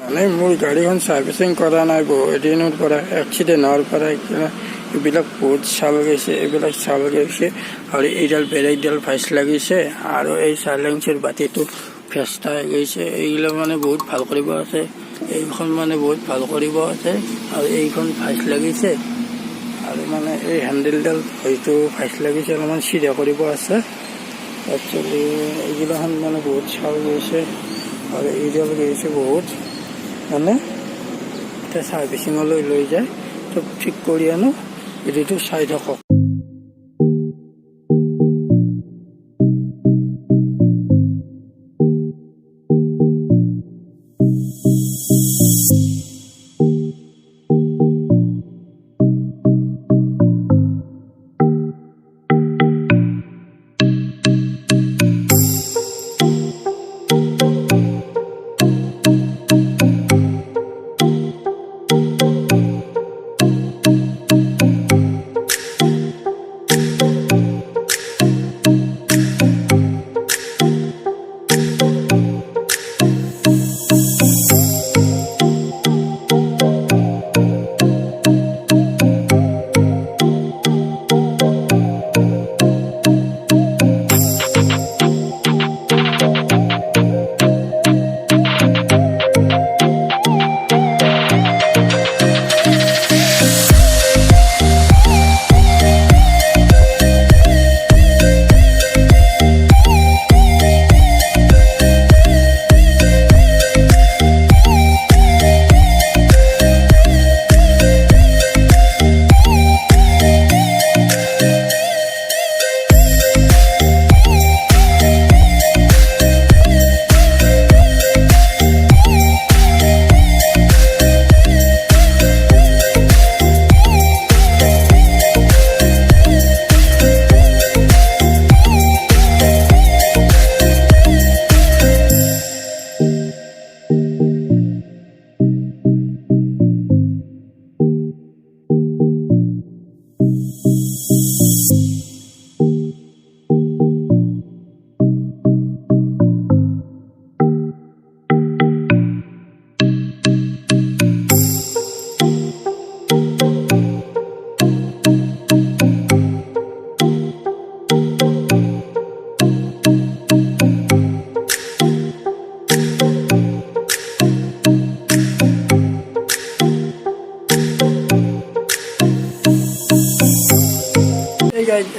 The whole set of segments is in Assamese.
মানে মোৰ গাড়ীখন ছাৰ্ভিচিং কৰা নাই বহুদিনৰ পৰা এক্সিডেণ্ট হোৱাৰ পৰা এইবিলাক বহুত চাল গৈছে, এইবিলাক চাল গৈছে আৰু এইডাল ব্ৰেকডাল ভাইচ লাগিছে আৰু এই চাইলেঞ্চৰ বাতিটো ফেষ্টা হৈ গৈছে। এইবিলাক মানে বহুত ভাল কৰিব আছে, এইখন মানে বহুত ভাল কৰিব আছে আৰু এইখন ভাইচ লাগিছে আৰু মানে এই হেণ্ডেলডাল হয়তো ভাইচ লাগিছে, অলপমান চিধা কৰিব আছে। একচুৱেলি এইগিলাখন মানে বহুত চাল গৈছে আৰু এইডাল গৈছে বহুত, মানে এতিয়া ছাৰ্ভিচিঙলৈ লৈ যায় চব ঠিক কৰি আনো। এইটো চাই থাকক।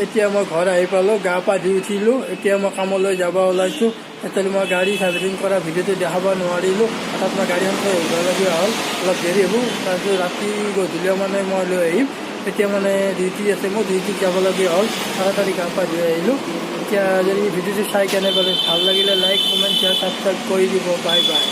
এতিয়া মই ঘৰ আহি পালোঁ, গা পা ধুই উঠিলোঁ। এতিয়া মই কামলৈ যাব ওলাইছোঁ। এতিয়া মই গাড়ী ছাৰ্ভিচিং কৰা ভিডিঅ'টো দেখাব নোৱাৰিলোঁ, হঠাৎ মই গাড়ীখন থৈ আহিবলগীয়া হ'ল। অলপ দেৰি হ'ব, তাৰপিছত ৰাতি গধূলি মানে মই লৈ আহিম। এতিয়া মানে ডিউটি আছে, মোৰ ডিউটিত যাবলগীয়া হ'ল, তাড়াতাড়ি গা পা ধুই আহিলোঁ। এতিয়া যদি ভিডিঅ'টো চাই কেনে পালে ভাল লাগিলে লাইক, কমেণ্ট, শ্বেয়াৰ, ছাবস্ক্ৰাইব কৰি দিব। Bye bye.